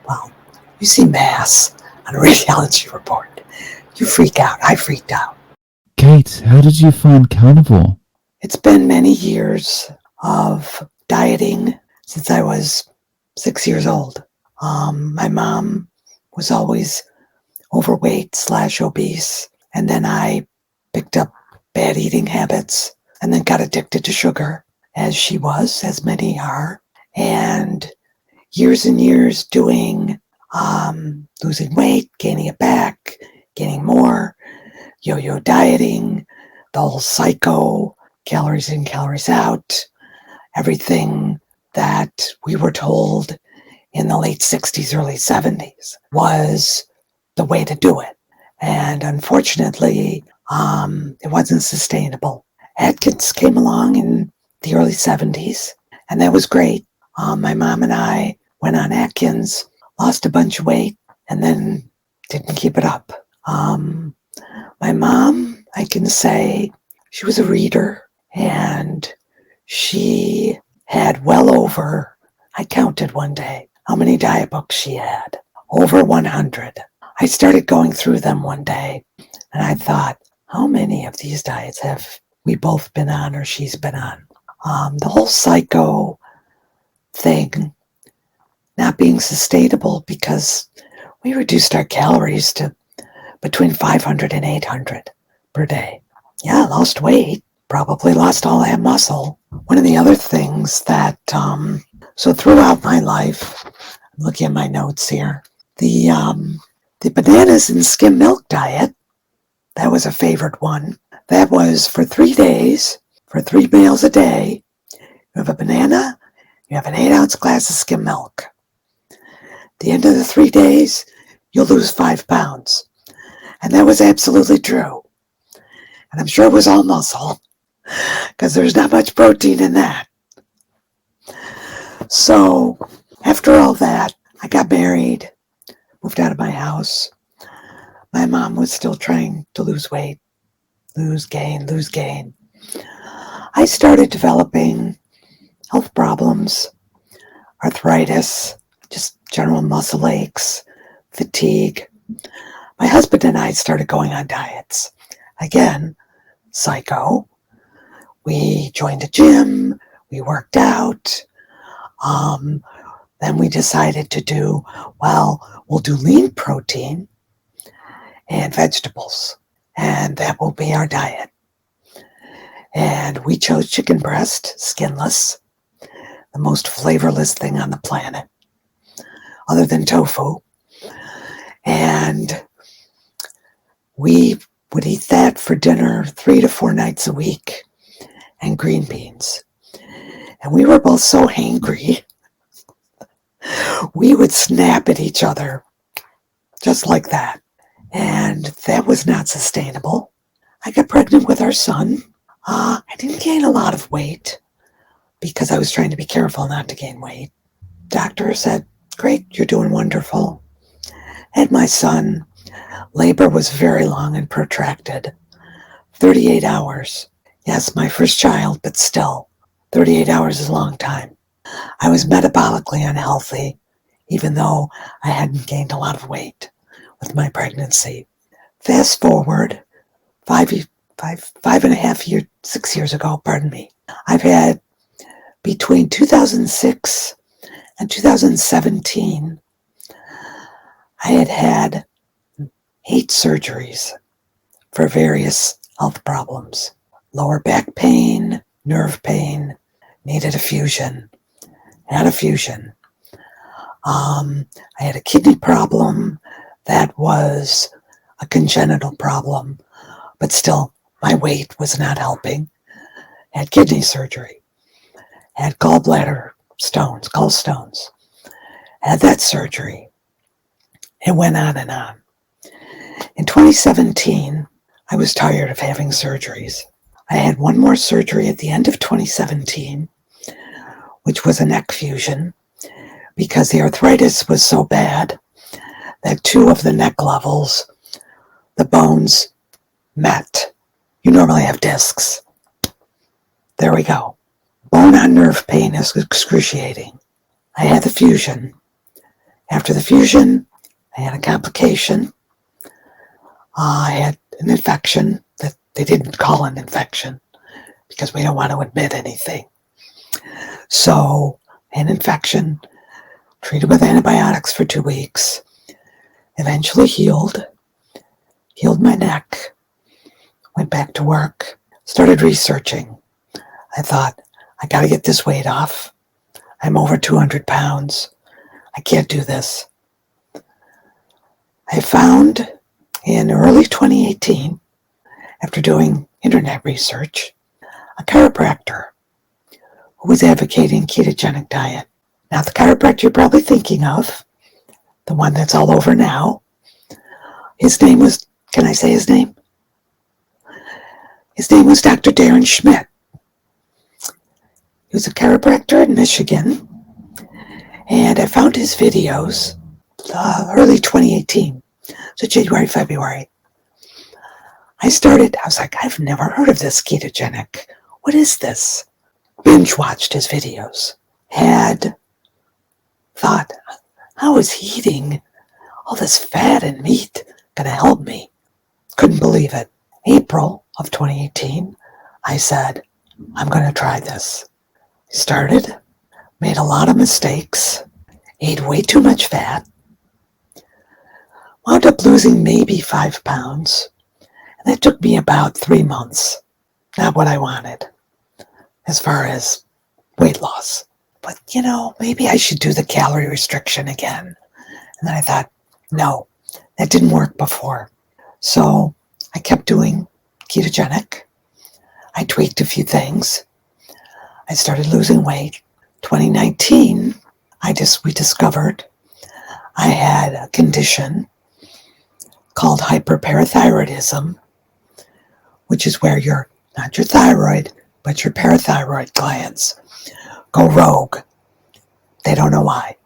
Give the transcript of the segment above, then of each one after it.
Well, you see mass on a radiology report. You freak out. I freaked out. Kate, how did you find carnivore? It's been many years of dieting since I was 6 years old. My mom was always overweight/obese, and then I picked up bad eating habits and then got addicted to sugar, as she was, as many are. And years and years doing losing weight, gaining it back, gaining more, yo-yo dieting, the whole psycho, calories in, calories out, everything that we were told in the late 60s, early 70s was the way to do it. And unfortunately, it wasn't sustainable. Atkins came along in the early 70s, and that was great. My mom and I went on Atkins, lost a bunch of weight, and then didn't keep it up. My mom, I can say, she was a reader, and she had well over, I counted one day, how many diet books she had. Over 100. I started going through them one day, and I thought, how many of these diets have we both been on or she's been on? The whole psycho thing not being sustainable because we reduced our calories to between 500 and 800 per day. Yeah, I lost weight, probably lost all that muscle. One of the other things that, so throughout my life, I'm looking at my notes here, the bananas and skim milk diet, that was a favorite one. That was for 3 days, for 3 meals a day. You have a banana, you have an 8-ounce glass of skim milk. At the end of the 3 days, you'll lose 5 pounds. And that was absolutely true. And I'm sure it was all muscle, because there's not much protein in that. So after all that, I got married, moved out of my house. My mom was still trying to lose weight, lose, gain. I started developing health problems, arthritis, just general muscle aches, fatigue. My husband and I started going on diets. Again, psycho. We joined a gym, we worked out. Then we decided to do, we'll do lean protein and vegetables, and that will be our diet. And we chose chicken breast, skinless, the most flavorless thing on the planet, other than tofu. And we would eat that for dinner 3 to 4 nights a week, and green beans. And we were both so hangry, we would snap at each other, just like that. And that was not sustainable. I got pregnant with our son. I didn't gain a lot of weight because I was trying to be careful not to gain weight. Doctor said, great, you're doing wonderful. Had my son. Labor was very long and protracted. 38 hours. Yes, my first child, but still, 38 hours is a long time. I was metabolically unhealthy, even though I hadn't gained a lot of weight with my pregnancy. Fast forward, 6 years ago, I've had between 2006 and 2017, I had 8 surgeries for various health problems. Lower back pain, nerve pain, needed a fusion, had a fusion. I had a kidney problem that was a congenital problem, but still my weight was not helping. Had kidney surgery, had gallbladder stones, gallstones, had that surgery. It went on and on. In 2017, I was tired of having surgeries. I had one more surgery at the end of 2017, which was a neck fusion, because the arthritis was so bad that 2 of the neck levels, the bones met. You normally have discs. There we go. Bone on nerve pain is excruciating. I had the fusion, After the fusion, I had a complication. I had an infection that they didn't call an infection because we don't want to admit anything. So, an infection, treated with antibiotics for 2 weeks, eventually healed my neck, went back to work, started researching. I thought, I got to get this weight off. I'm over 200 pounds. I can't do this. I found in early 2018, after doing internet research, a chiropractor who was advocating ketogenic diet. Now, the chiropractor you're probably thinking of, the one that's all over now, his name was, can I say his name? His name was Dr. Darren Schmidt. He was a chiropractor in Michigan, and I found his videos early 2018, so January, February. I was like, I've never heard of this ketogenic. What is this? Binge watched his videos. Had thought, how is he eating all this fat and meat going to help me? Couldn't believe it. April of 2018, I said, I'm going to try this. Started, made a lot of mistakes, ate way too much fat, wound up losing maybe 5 pounds. And that took me about 3 months. Not what I wanted as far as weight loss. But, maybe I should do the calorie restriction again. And then I thought, no, that didn't work before. So I kept doing ketogenic. I tweaked a few things. I started losing weight. 2019, we discovered I had a condition called hyperparathyroidism, which is where not your thyroid, but your parathyroid glands go rogue. They don't know why.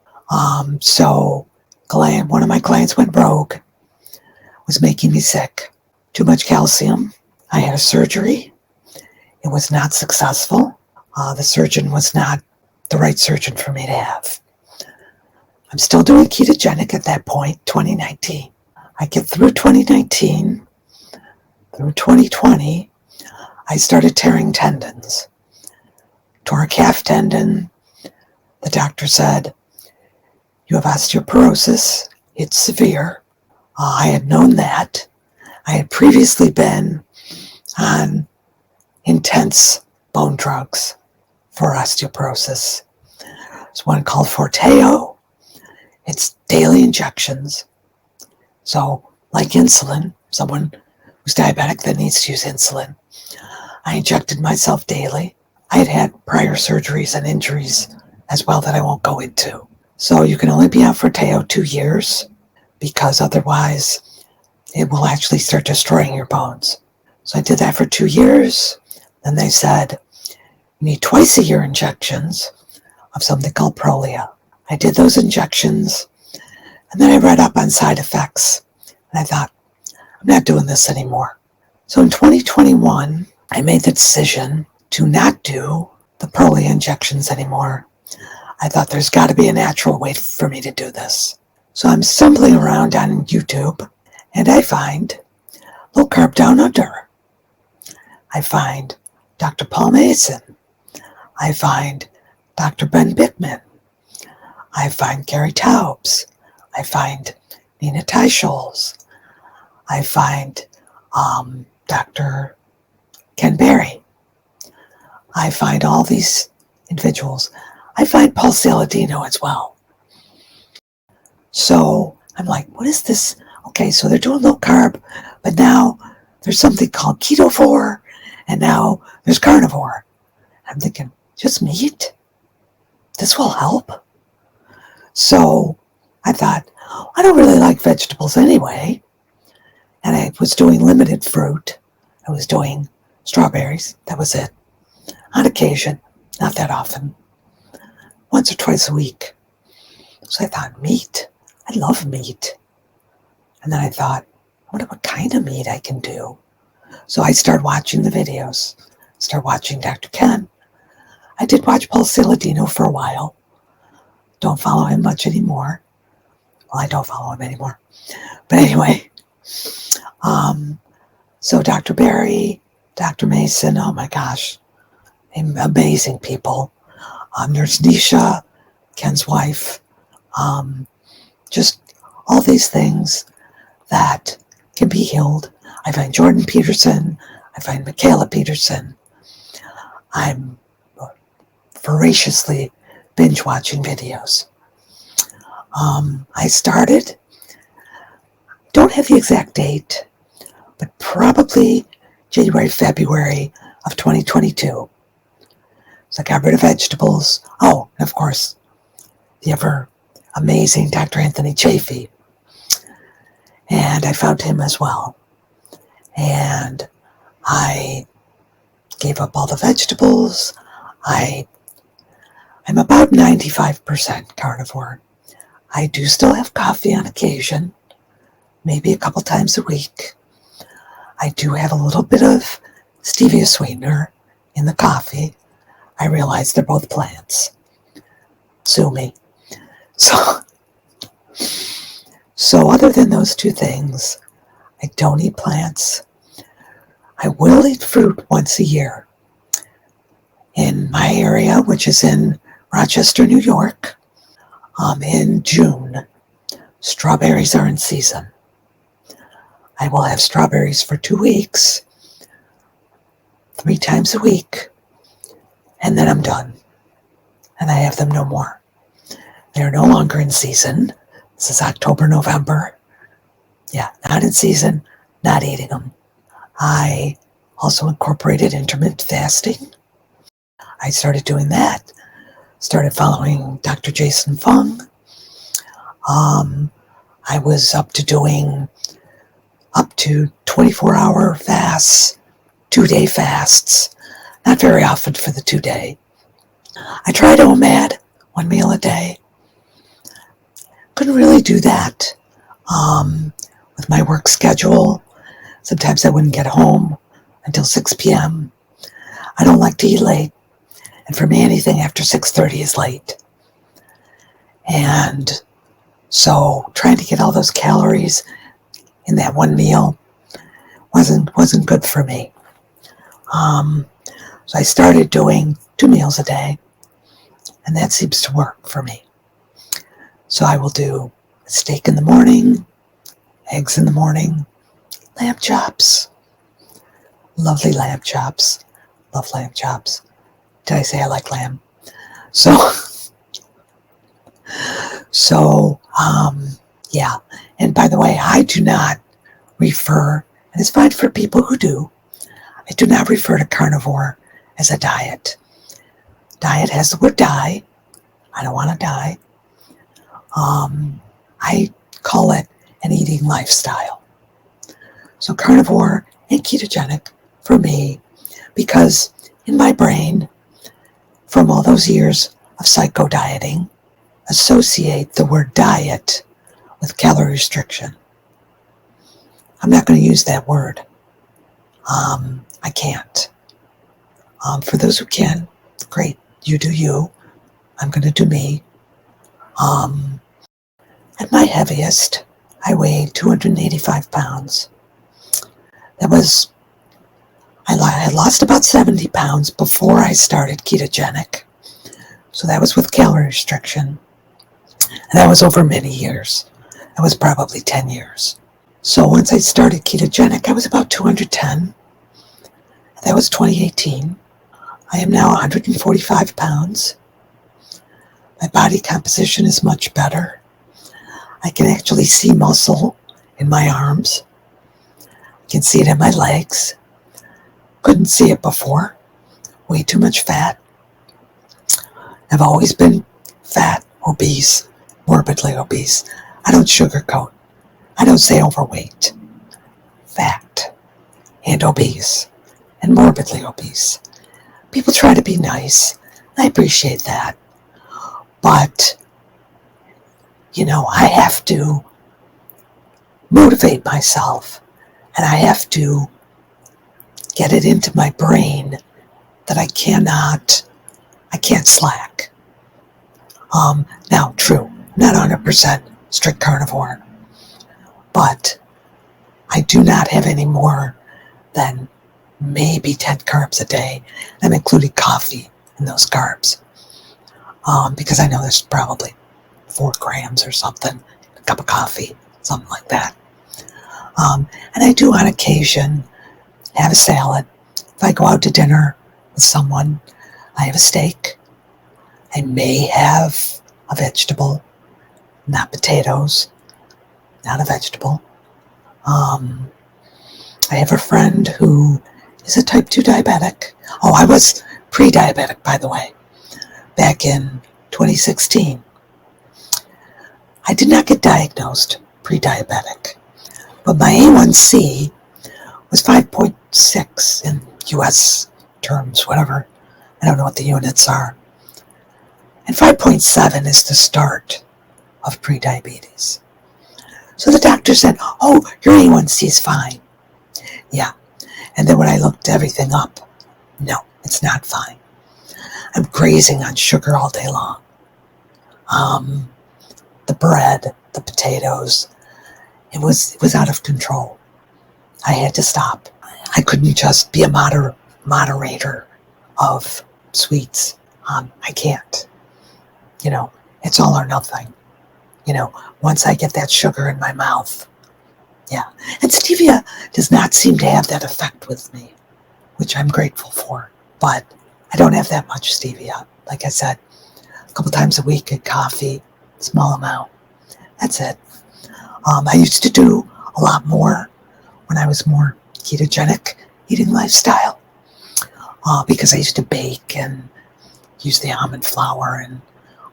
So one of my glands went rogue, was making me sick. Too much calcium. I had a surgery. It was not successful. The surgeon was not the right surgeon for me to have. I'm still doing ketogenic at that point, 2019. I get through 2019, through 2020, I started tearing tendons. Tore a calf tendon. The doctor said, you have osteoporosis. It's severe. I had known that. I had previously been on intense bone drugs for osteoporosis. There's one called Forteo. It's daily injections. So, like insulin, someone who's diabetic that needs to use insulin, I injected myself daily. I had had prior surgeries and injuries as well that I won't go into. So you can only be on Forteo 2 years because otherwise it will actually start destroying your bones. So I did that for 2 years. Then they said, you need twice a year injections of something called Prolia. I did those injections, and then I read up on side effects, and I thought, I'm not doing this anymore. So in 2021, I made the decision to not do the Prolia injections anymore. I thought there's got to be a natural way for me to do this. So I'm stumbling around on YouTube, and I find Low Carb Down Under. I find Dr. Paul Mason. I find Dr. Ben Bickman. I find Gary Taubes. I find Nina Teicholz. I find Dr. Ken Berry. I find all these individuals. I find Paul Saladino as well. So I'm like, what is this? Okay, so they're doing low carb, but now there's something called ketovore, and now there's carnivore. I'm thinking, just meat? This will help? So I thought, I don't really like vegetables anyway. And I was doing limited fruit. I was doing strawberries. That was it. On occasion, not that often. Once or twice a week. So I thought, meat? I love meat. And then I thought, I wonder what kind of meat I can do. So I started watching the videos. Started watching Dr. Ken. I did watch Paul Saladino for a while. Don't follow him much anymore. Well, I don't follow him anymore. But anyway, so Dr. Barry, Dr. Mason, oh my gosh, amazing people. Nurse Nisha, Ken's wife, just all these things that can be healed. I find Jordan Peterson, I find Michaela Peterson. I'm voraciously binge watching videos. I started, don't have the exact date, but probably January, February of 2022. So I got rid of vegetables. Oh, and of course, the ever amazing Dr. Anthony Chafee. And I found him as well. And I gave up all the vegetables. I'm about 95% carnivore. I do still have coffee on occasion, maybe a couple times a week. I do have a little bit of stevia sweetener in the coffee. I realize they're both plants. Sue me. So other than those two things, I don't eat plants. I will eat fruit once a year. In my area, which is in Rochester, New York, in June, strawberries are in season. I will have strawberries for 2 weeks, 3 times a week, and then I'm done. And I have them no more. They're no longer in season. This is October, November. Yeah, not in season, not eating them. I also incorporated intermittent fasting. I started doing that. Started following Dr. Jason Fung. I was up to doing up to 24-hour fasts, 2-day fasts. Not very often for the 2-day. I tried OMAD, 1 meal a day. Couldn't really do that with my work schedule. Sometimes I wouldn't get home until 6 p.m. I don't like to eat late. And for me, anything after 6:30 is late. And so trying to get all those calories in that one meal wasn't good for me. So I started doing 2 meals a day, and that seems to work for me. So I will do steak in the morning, eggs in the morning, lamb chops, lovely lamb chops, love lamb chops. Did I say I like lamb? Yeah. And by the way, I do not refer, and it's fine for people who do, I do not refer to carnivore as a diet. Diet has the word die. I don't want to die. I call it an eating lifestyle. So carnivore and ketogenic for me, because in my brain, from all those years of psycho dieting, associate the word diet with calorie restriction. I'm not going to use that word. I can't. For those who can, great, you do you. I'm going to do me. At my heaviest, I weighed 285 pounds. I had lost about 70 pounds before I started ketogenic. So that was with calorie restriction. And that was over many years. That was probably 10 years. So once I started ketogenic, I was about 210. That was 2018. I am now 145 pounds. My body composition is much better. I can actually see muscle in my arms. I can see it in my legs. Couldn't see it before. Way too much fat. I've always been fat, obese, morbidly obese. I don't sugarcoat. I don't say overweight. Fat and obese and morbidly obese. People try to be nice. I appreciate that. But, I have to motivate myself, and I have to get it into my brain that I can't slack. Now, true, not 100%. strict carnivore. But I do not have any more than maybe 10 carbs a day. I'm including coffee in those carbs. Because I know there's probably 4 grams or something, a cup of coffee, something like that. And I do on occasion have a salad. If I go out to dinner with someone, I have a steak. I may have a vegetable, not potatoes, not a vegetable. I have a friend who is a type 2 diabetic. Oh, I was pre-diabetic, by the way, back in 2016. I did not get diagnosed pre-diabetic, but my A1C was 5.6 in US terms, whatever. I don't know what the units are. And 5.7 is the start of prediabetes. So the doctor said, oh, your A1C is fine. Yeah. And then when I looked everything up, no, it's not fine. I'm grazing on sugar all day long. The bread, the potatoes, it was out of control. I had to stop. I couldn't just be a moderator of sweets. I can't. It's all or nothing. Once I get that sugar in my mouth. Yeah. And stevia does not seem to have that effect with me, which I'm grateful for. But I don't have that much stevia. Like I said, a couple times a week at coffee, small amount. That's it. I used to do a lot more when I was more ketogenic eating lifestyle, because I used to bake and use the almond flour and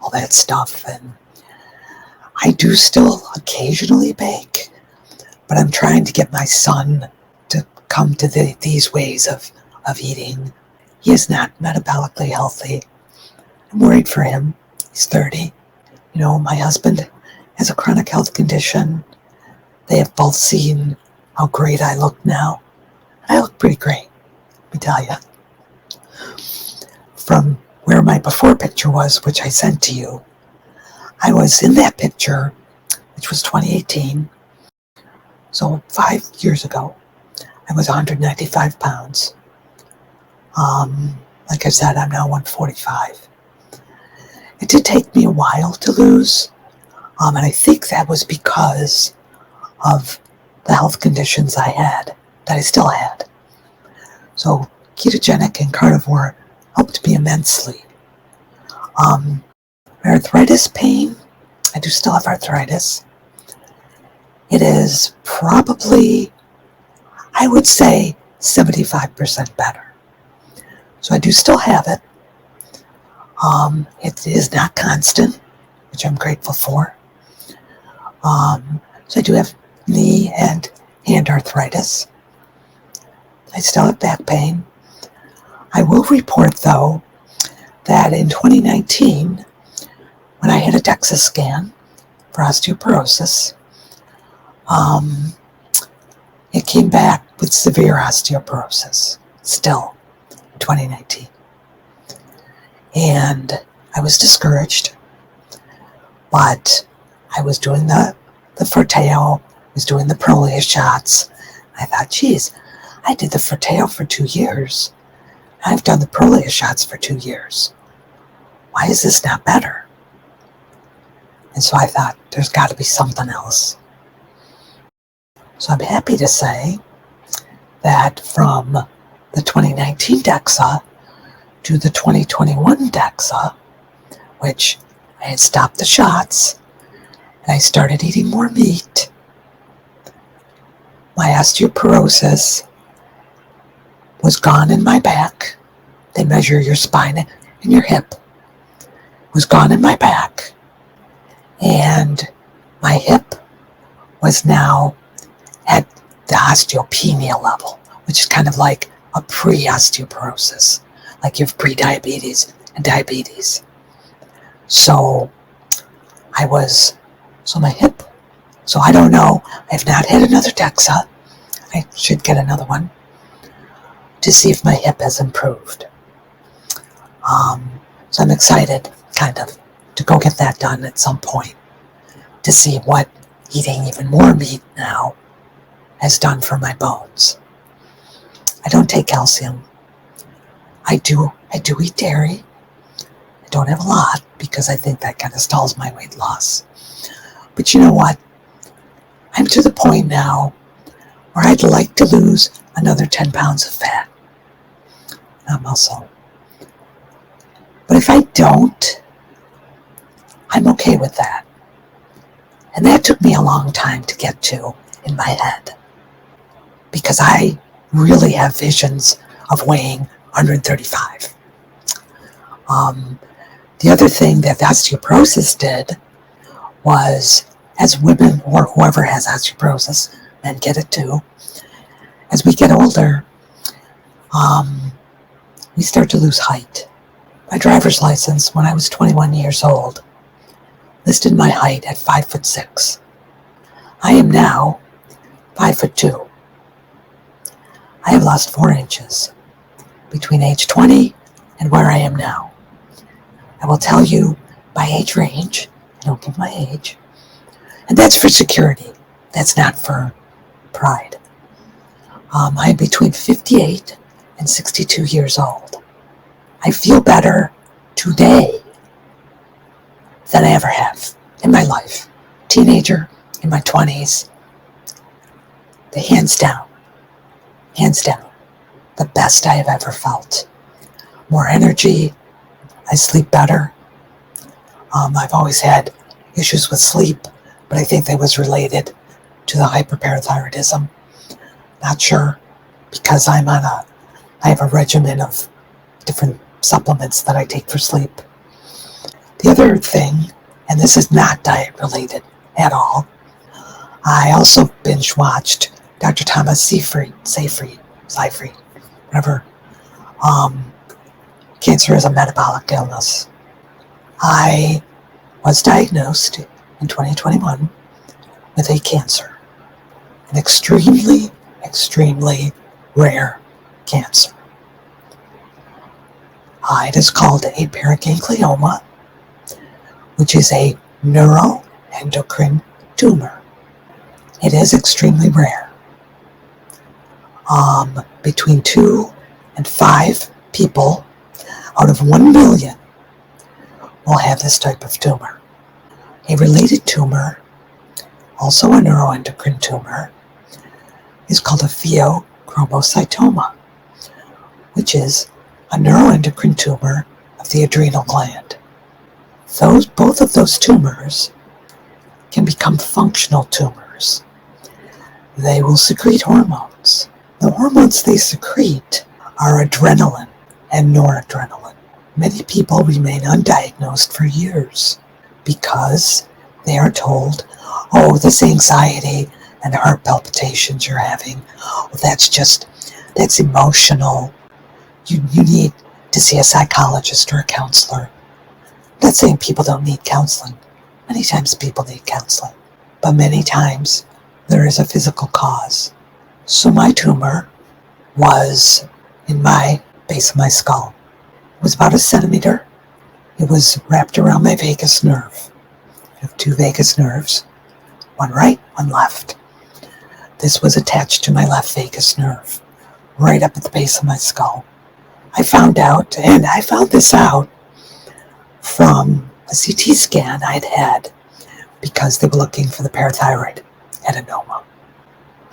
all that stuff. And I do still occasionally bake, but I'm trying to get my son to come to these ways of eating. He is not metabolically healthy. I'm worried for him. He's 30. My husband has a chronic health condition. They have both seen how great I look now. I look pretty great, let me tell you. From where my before picture was, which I sent to you, I was in that picture, which was 2018. So 5 years ago, I was 195 pounds. Like I said, I'm now 145. It did take me a while to lose, and I think that was because of the health conditions I had, that I still had. So ketogenic and carnivore helped me immensely. My arthritis pain, I do still have arthritis. It is probably, I would say, 75% better. So I do still have it. It is not constant, which I'm grateful for. So I do have knee and hand arthritis. I still have back pain. I will report, though, that in 2019, when I had a DEXA scan for osteoporosis, it came back with severe osteoporosis, still, in 2019. And I was discouraged, but I was doing the Forteo, was doing the Prolia shots. I thought, geez, I did the Forteo for 2 years. I've done the Prolia shots for 2 years. Why is this not better? And so I thought, there's got to be something else. So I'm happy to say that from the 2019 DEXA to the 2021 DEXA, which I had stopped the shots and I started eating more meat, my osteoporosis was gone in my back. They measure your spine and your hip. It was gone in my back. And my hip was now at the osteopenia level, which is kind of like a pre-osteoporosis, like you have pre-diabetes and diabetes. So my hip, so I don't know, I've not had another DEXA. I should get another one to see if my hip has improved. So I'm excited, kind of, to go get that done at some point to see what eating even more meat now has done for my bones. I don't take calcium. I do eat dairy. I don't have a lot because I think that kind of stalls my weight loss. But you know what? I'm to the point now where I'd like to lose another 10 pounds of fat, not muscle. But if I don't, I'm okay with that. And that took me a long time to get to in my head, because I really have visions of weighing 135. The other thing that osteoporosis did was, as women or whoever has osteoporosis, men get it too, as we get older, we start to lose height. My driver's license, when I was 21 years old, listed my height at 5'6". I am now 5'2". I have lost 4 inches between age 20 and where I am now. I will tell you my age range. I don't give my age. And that's for security. That's not for pride. I'm between 58 and 62 years old. I feel better today than I ever have in my life. Teenager, in my 20s, hands down, the best I have ever felt. More energy, I sleep better. I've always had issues with sleep, but I think that was related to the hyperparathyroidism. Not sure, because I have a regimen of different supplements that I take for sleep. The other thing, and this is not diet related at all, I also binge watched Dr. Thomas Seyfried, whatever. Cancer is a metabolic illness. I was diagnosed in 2021 with a cancer, an extremely, extremely rare cancer. It is called a paraganglioma, which is a neuroendocrine tumor. It is extremely rare. Between 2 and 5 people out of 1 million will have this type of tumor. A related tumor, also a neuroendocrine tumor, is called a pheochromocytoma, which is a neuroendocrine tumor of the adrenal gland. Both of those tumors can become functional tumors. They will secrete hormones. The hormones they secrete are adrenaline and noradrenaline. Many people remain undiagnosed for years because they are told, oh, this anxiety and heart palpitations you're having, oh, that's emotional. You need to see a psychologist or a counselor. I'm not saying people don't need counseling. Many times people need counseling, but many times there is a physical cause. So my tumor was in my base of my skull. It was about 1 centimeter. It was wrapped around my vagus nerve. I have 2 vagus nerves, one right, one left. This was attached to my left vagus nerve, right up at the base of my skull. I found this out from a CT scan I'd had because they were looking for the parathyroid adenoma.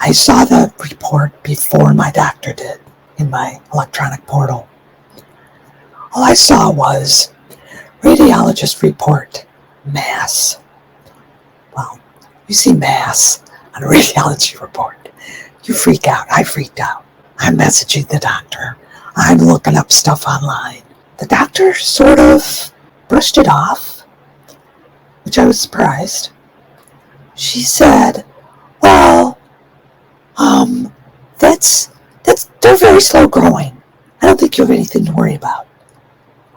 I saw the report before my doctor did in my electronic portal. All I saw was radiologist report, mass. Well, you see mass on a radiology report, you freak out. I freaked out. I'm messaging the doctor. I'm looking up stuff online. The doctor sort of brushed it off, which I was surprised. She said, well, they're very slow growing. I don't think you have anything to worry about.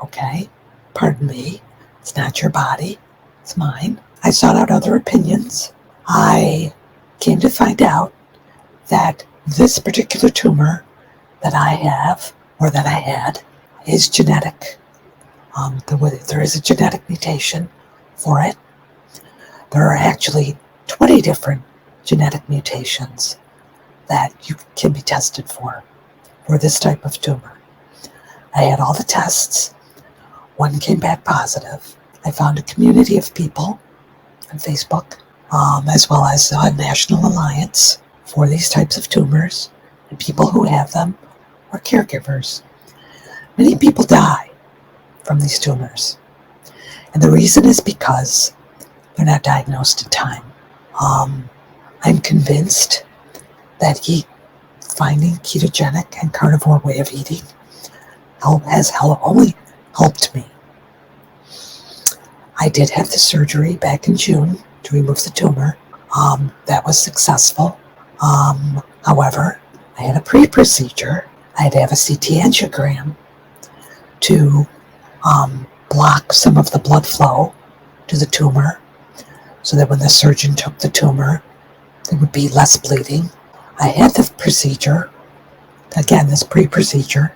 Okay, pardon me. It's not your body. It's mine. I sought out other opinions. I came to find out that this particular tumor that I have, or that I had, is genetic. There is a genetic mutation for it. There are actually 20 different genetic mutations that you can be tested for this type of tumor. I had all the tests. One came back positive. I found a community of people on Facebook, as well as a national alliance for these types of tumors, and people who have them or caregivers. Many people die from these tumors, and the reason is because they're not diagnosed in time. I'm convinced that finding ketogenic and carnivore way of eating has only helped me. I did have the surgery back in June to remove the tumor. That was successful. However, I had a pre-procedure. I had to have a CT angiogram to block some of the blood flow to the tumor so that when the surgeon took the tumor, there would be less bleeding. I had the procedure. Again, this pre-procedure.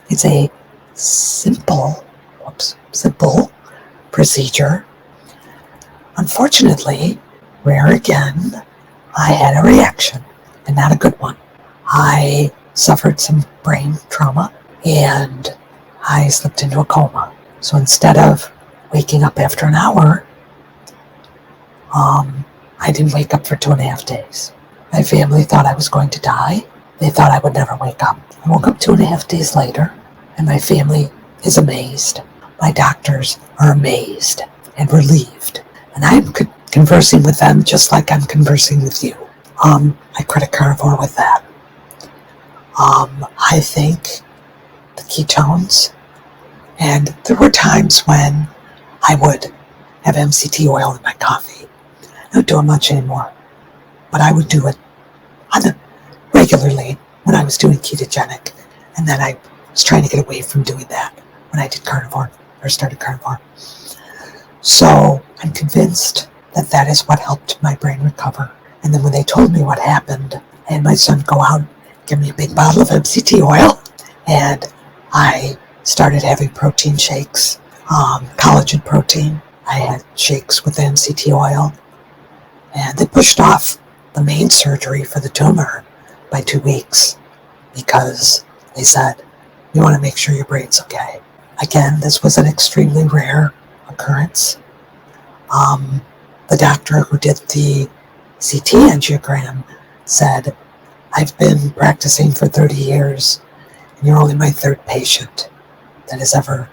It's a simple procedure. Unfortunately, rare again, I had a reaction, and not a good one. I suffered some brain trauma, and I slipped into a coma. So instead of waking up after an hour, I didn't wake up for 2.5 days. My family thought I was going to die. They thought I would never wake up. I woke up 2.5 days later, and my family is amazed. My doctors are amazed and relieved. And I'm conversing with them just like I'm conversing with you. I credit carnivore with that. I think the ketones, and there were times when I would have MCT oil in my coffee. I don't do it much anymore, but I would do it regularly when I was doing ketogenic, and then I was trying to get away from doing that when I did carnivore or started carnivore. So I'm convinced that that is what helped my brain recover. And then when they told me what happened, I had my son go out and give me a big bottle of MCT oil, and I started having protein shakes, collagen protein. I had shakes with MCT oil, and they pushed off the main surgery for the tumor by 2 weeks because they said, we want to make sure your brain's okay. Again, this was an extremely rare occurrence. The doctor who did the CT angiogram said, I've been practicing for 30 years, and you're only my third patient that has ever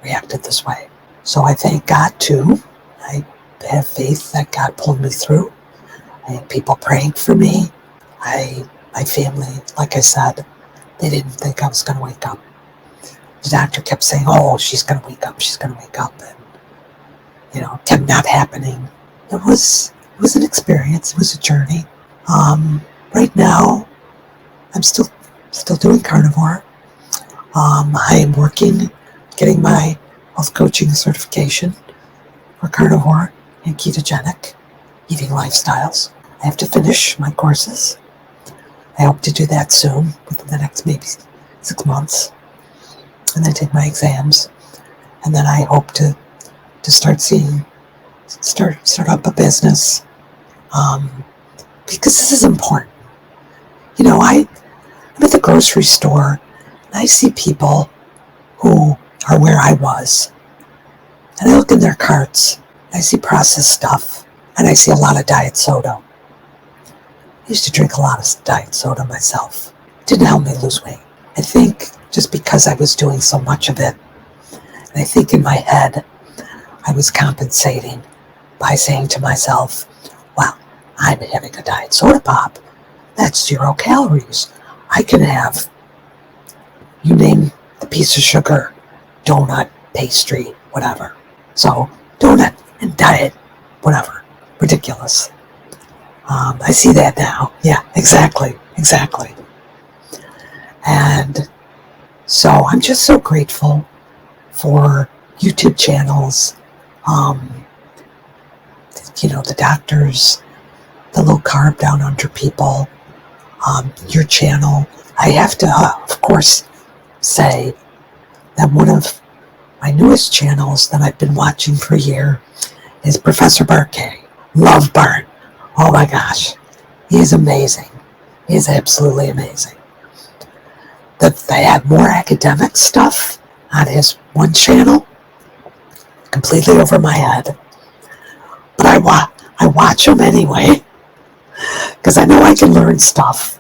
reacted this way. So I thank God too. I have faith that God pulled me through. I had people praying for me. My family, like I said, they didn't think I was going to wake up. The doctor kept saying, oh, she's going to wake up, she's going to wake up. And, it kept not happening. It was an experience. It was a journey. Right now, I'm still doing carnivore. I am working, getting my health coaching certification for carnivore and ketogenic eating lifestyles. I have to finish my courses. I hope to do that soon, within the next maybe 6 months, and then take my exams. And then I hope to start up a business, because this is important. I'm at the grocery store, and I see people who are where I was, and I look in their carts, and I see processed stuff, and I see a lot of diet soda. I used to drink a lot of diet soda myself. It didn't help me lose weight. I think just because I was doing so much of it, and I think in my head I was compensating by saying to myself, well, I'm having a diet soda pop. That's 0 calories. I can have, you name the piece of sugar, donut, pastry, whatever. So donut and diet, whatever. Ridiculous. I see that now. Yeah, exactly. And so I'm just so grateful for YouTube channels, the doctors, the low carb down under people, your channel. I have to, of course, say that one of my newest channels that I've been watching for a year is Professor Barkay. Love Bart. Oh my gosh. He is amazing. He is absolutely amazing. That they have more academic stuff on his one channel, completely over my head. But I watch him anyway, because I know I can learn stuff.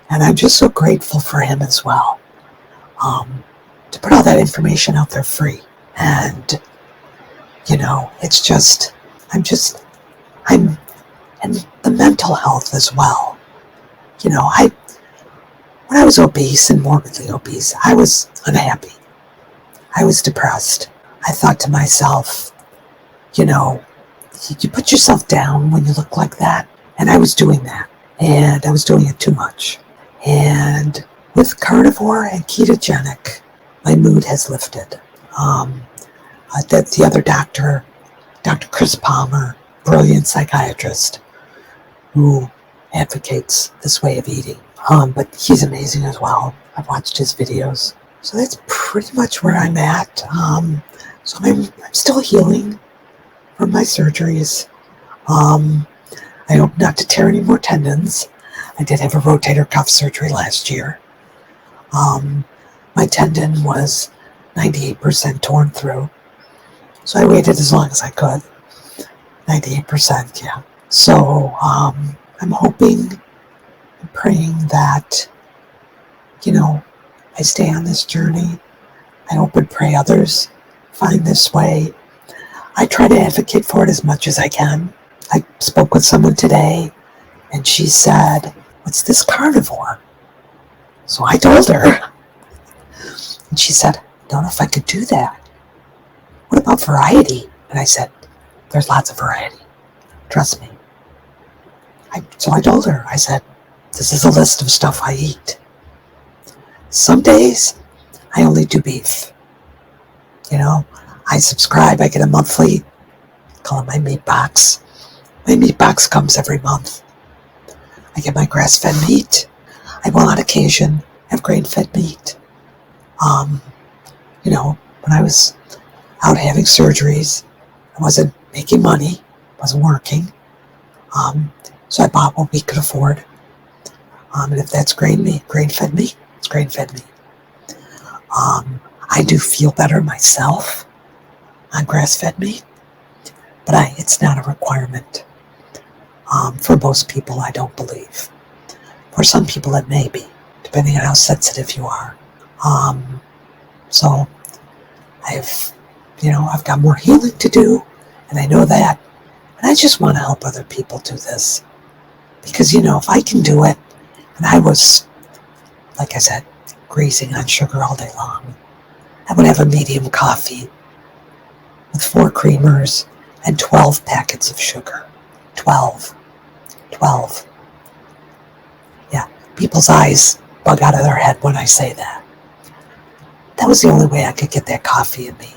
And I'm just so grateful for him as well. To put all that information out there free. And, it's just, I'm, and the mental health as well. When I was obese and morbidly obese, I was unhappy. I was depressed. I thought to myself, you put yourself down when you look like that. And I was doing that. And I was doing it too much. And with carnivore and ketogenic, my mood has lifted. The other doctor, Dr. Chris Palmer, brilliant psychiatrist, who advocates this way of eating. But he's amazing as well. I've watched his videos. So that's pretty much where I'm at. So I'm still healing from my surgeries. I hope not to tear any more tendons. I did have a rotator cuff surgery last year. My tendon was 98% torn through. So I waited as long as I could. 98%, yeah. So I'm hoping and praying that, I stay on this journey. I hope and pray others find this way. I try to advocate for it as much as I can. I spoke with someone today, and she said, "What's this carnivore?" So I told her. And she said, "I don't know if I could do that. What about variety?" And I said, "There's lots of variety. Trust me." So I told her, I said, "This is a list of stuff I eat. Some days, I only do beef. I subscribe, I get a monthly, call it my meat box. My meat box comes every month. I get my grass-fed meat. I will on occasion have grain-fed meat. When I was out having surgeries, I wasn't making money, wasn't working. So I bought what we could afford. And if that's grain-fed meat, it's grain-fed meat. I do feel better myself on grass-fed meat, but it's not a requirement. For most people, I don't believe. For some people, it may be, depending on how sensitive you are. So I've got more healing to do, and I know that. And I just want to help other people do this. Because, if I can do it, and I was, like I said, grazing on sugar all day long, I would have a medium coffee with 4 creamers and 12 packets of sugar. 12. Yeah, people's eyes bug out of their head when I say that. That was the only way I could get that coffee in me.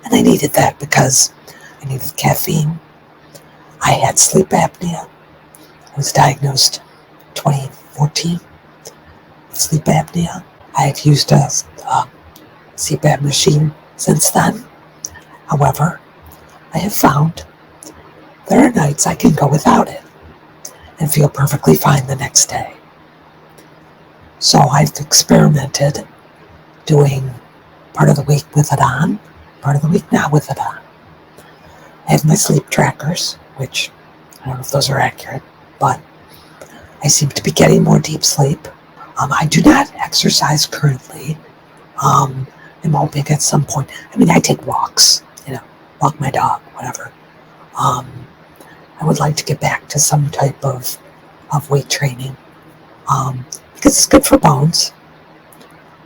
And I needed that because I needed caffeine. I had sleep apnea. I was diagnosed in 2014 with sleep apnea. I have used a CPAP machine since then. However, I have found there are nights I can go without it and feel perfectly fine the next day. So I've experimented doing part of the week with it on, part of the week not with it on. I have my sleep trackers, which I don't know if those are accurate, but I seem to be getting more deep sleep. I do not exercise currently. I'm hoping at some point. I take walks, walk my dog, whatever. I would like to get back to some type of weight training because it's good for bones.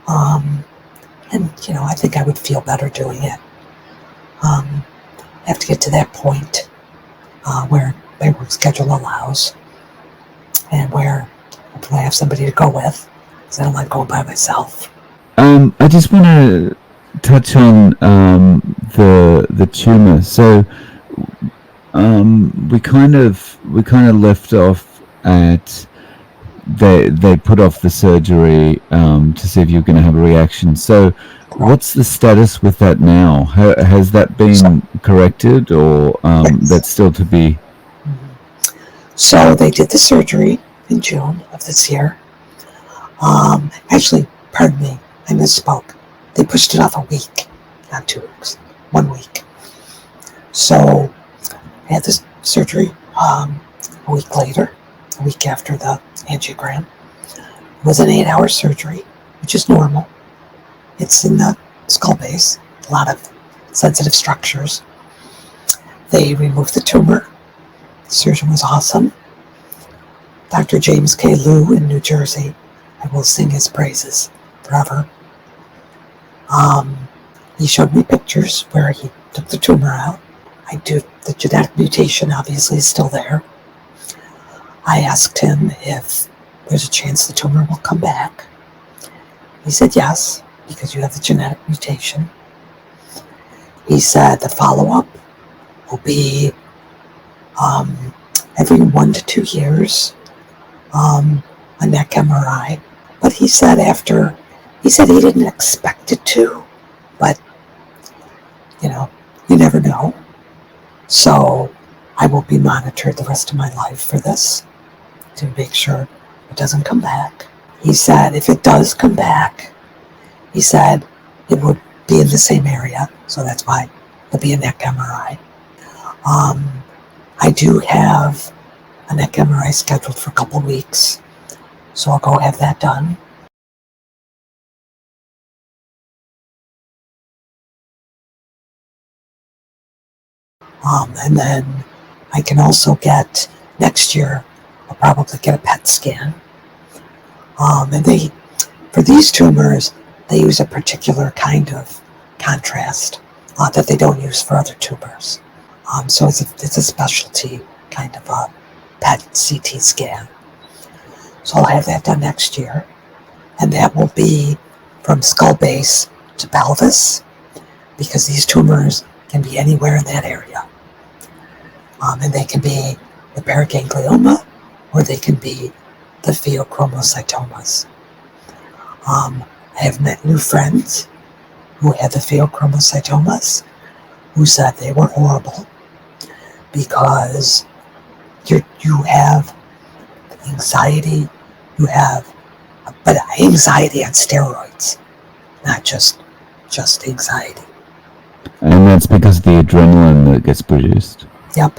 And I think I would feel better doing it. I have to get to that point where my work schedule allows and where hopefully I have somebody to go with because I don't like going by myself. I just want to touch on the tumor. So we kind of left off at they put off the surgery to see if you're going to have a reaction. So, Right. what's the status with that now? Has that So, been corrected, or yes. that's still to be? So they did the surgery in June of this year. Actually, pardon me, I misspoke. They pushed it off a week, not 2 weeks, 1 week. So I had this surgery a week later, a week after the angiogram. It was an 8-hour surgery, which is normal. It's in the skull base, a lot of sensitive structures. They removed the tumor. The surgeon was awesome. Dr. James K. Liu in New Jersey. I will sing his praises forever. He showed me pictures where he took the tumor out. The genetic mutation obviously is still there. I asked him if there's a chance the tumor will come back. He said yes, because you have the genetic mutation. He said the follow-up will be every 1 to 2 years, a neck MRI. But he said he didn't expect it to, but you never know. So I will be monitored the rest of my life for this to make sure it doesn't come back. He said if it does come back, he said it would be in the same area, so that's why there'll be a neck MRI. I do have a neck MRI scheduled for a couple weeks, so I'll go have that done. And then I can also get, next year, I'll probably get a PET scan. And for these tumors, they use a particular kind of contrast that they don't use for other tumors. So it's a specialty kind of a PET CT scan. So I'll have that done next year. And that will be from skull base to pelvis, because these tumors can be anywhere in that area. And they can be the paraganglioma, or they can be the pheochromocytomas. I have met new friends who had the pheochromocytomas who said they were horrible because you have anxiety, but anxiety on steroids, not just anxiety. And that's because of the adrenaline that gets produced. Yep.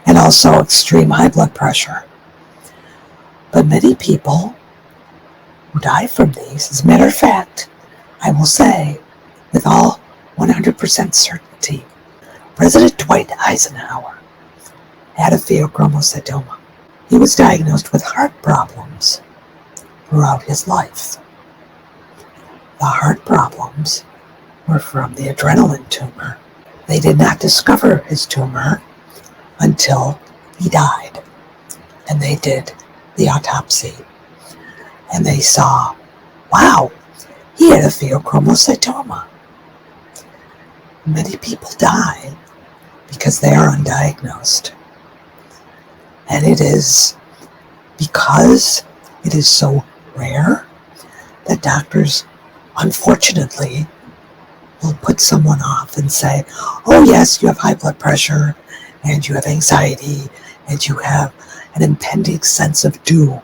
And also extreme high blood pressure. But many people who die from these, as a matter of fact, I will say with all 100% certainty, President Dwight Eisenhower had a pheochromocytoma. He was diagnosed with heart problems throughout his life. The heart problems were from the adrenaline tumor. They did not discover his tumor until he died. And they did the autopsy. And they saw, wow, he had a pheochromocytoma. Many people die because they are undiagnosed. And it is because it is so rare that doctors, unfortunately, will put someone off and say, oh yes, you have high blood pressure, and you have anxiety, and you have an impending sense of doom.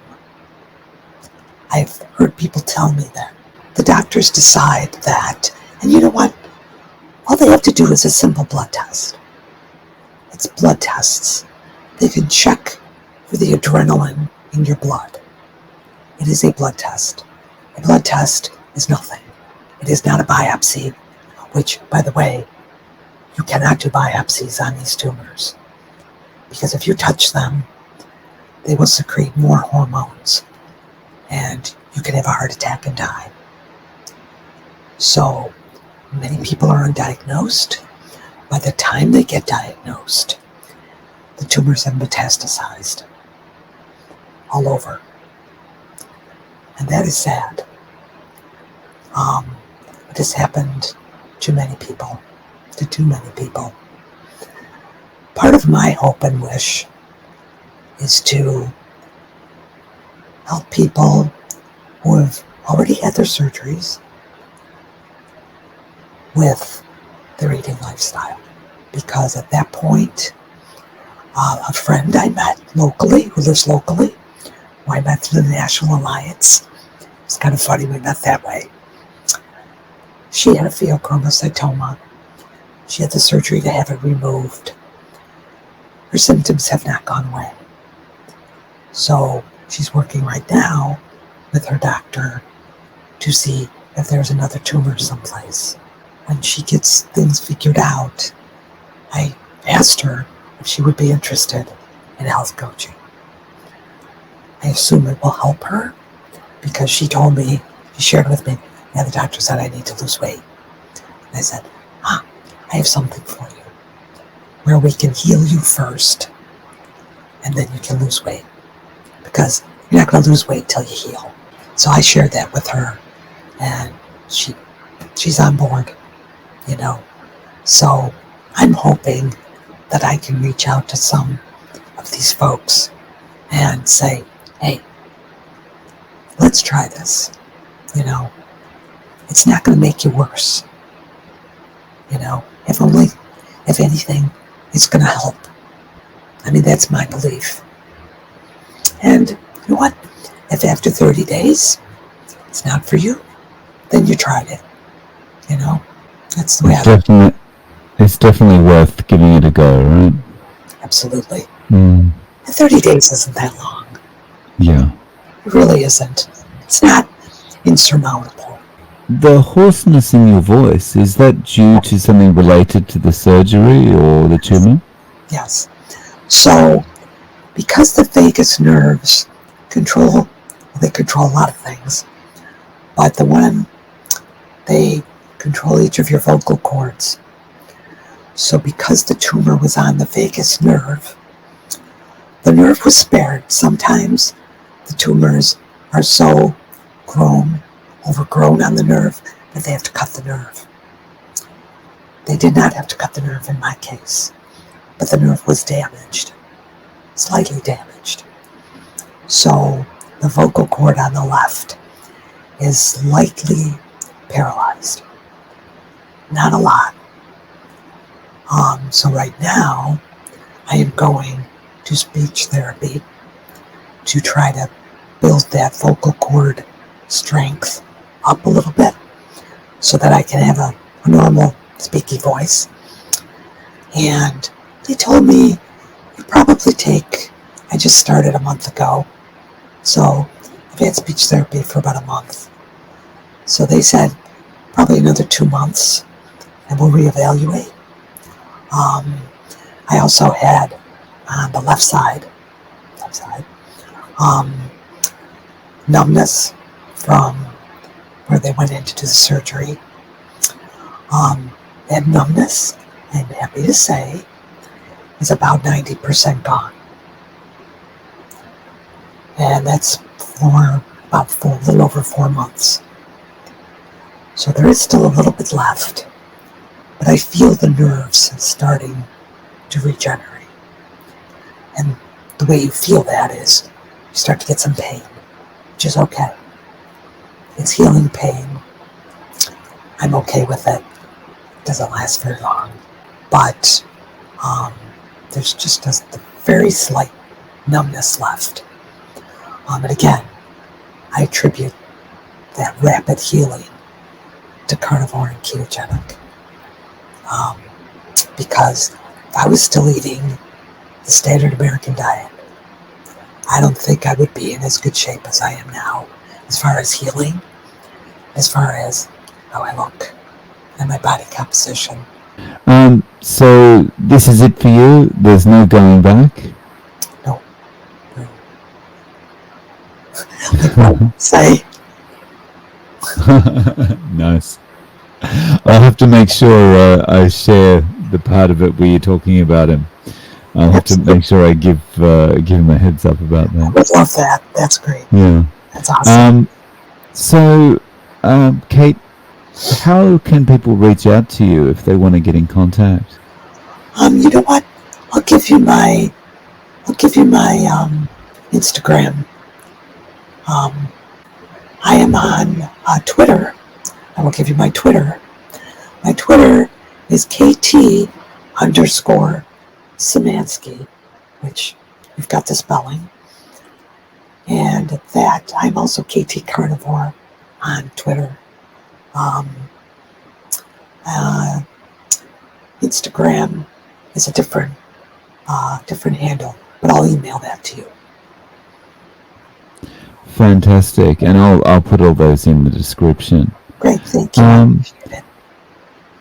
I've heard people tell me that. The doctors decide that, and you know what? All they have to do is a simple blood test. It's blood tests. They can check for the adrenaline in your blood. It is a blood test. A blood test is nothing. It is not a biopsy, which, by the way, you cannot do biopsies on these tumors, because if you touch them, they will secrete more hormones, and you can have a heart attack and die. So many people are undiagnosed. By the time they get diagnosed, the tumors have metastasized all over. And that is sad. It has happened to many people, to too many people. Part of my hope and wish is to help people who have already had their surgeries with their eating lifestyle. Because at that point, a friend I met locally, who lives locally, who I met through the National Alliance, it's kind of funny we met that way. She had a pheochromocytoma. She had the surgery to have it removed. Her symptoms have not gone away. So she's working right now with her doctor to see if there's another tumor someplace. When she gets things figured out, I asked her if she would be interested in health coaching. I assume it will help her because she told me, she shared with me, yeah, the doctor said I need to lose weight. And I said, I have something for you where we can heal you first and then you can lose weight because you're not going to lose weight till you heal. So I shared that with her and she's on board, you know. So I'm hoping that I can reach out to some of these folks and say, hey, let's try this. You know, it's not going to make you worse. You know, if anything, it's going to help. I mean, that's my belief. And you know what? If after 30 days it's not for you, then you tried it. You know, that's the way It's definitely worth giving it a go, right? Absolutely. And 30 days isn't that long. Yeah. It really isn't. It's not insurmountable. The hoarseness in your voice, is that due to something related to the surgery or the tumor? Yes. So, because the vagus nerves control a lot of things, but they control each of your vocal cords. So because the tumor was on the vagus nerve, the nerve was spared. Sometimes the tumors are so overgrown on the nerve that they have to cut the nerve. They did not have to cut the nerve in my case, but the nerve was damaged, slightly damaged. So the vocal cord on the left is slightly paralyzed. Not a lot. So right now, I am going to speech therapy to try to build that vocal cord strength up a little bit so that I can have a normal speaky voice. And they told me it probably I just started a month ago, so I've had speech therapy for about a month. So they said probably another 2 months and we'll reevaluate. I also had on the left side, numbness from where they went in to do the surgery. That numbness, I'm happy to say, is about 90% gone. And that's for a little over 4 months. So there is still a little bit left, but I feel the nerves starting to regenerate. And the way you feel that is you start to get some pain, which is okay. It's healing pain. I'm okay with it. It doesn't last very long. But there's just a very slight numbness left. And again, I attribute that rapid healing to carnivore and ketogenic. Because if I was still eating the standard American diet, I don't think I would be in as good shape as I am now, as far as healing, as far as how I look and my body composition. So this is it for you? There's no going back? No. Like I say. Nice. I'll have to make sure I share the part of it where you're talking about him. I'll have to make sure I give him a heads up about that. I would love that. That's great. Yeah. That's awesome. So, Kate, how can people reach out to you if they want to get in contact? You know what? I'll give you my Instagram. I am on Twitter. I will give you my Twitter. My Twitter is KT_Szymanski, which you've got the spelling. And that I'm also KT Carnivore on Twitter. Instagram is a different handle, but I'll email that to you. Fantastic, and I'll put all those in the description. Great, thank you. I appreciate it.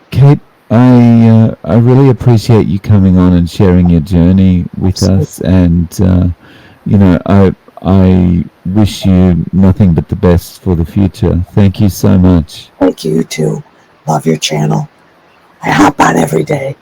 Kate, I really appreciate you coming on and sharing your journey with us, and I wish you nothing but the best for the future. Thank you so much. Thank you, you too. Love your channel. I hop on every day.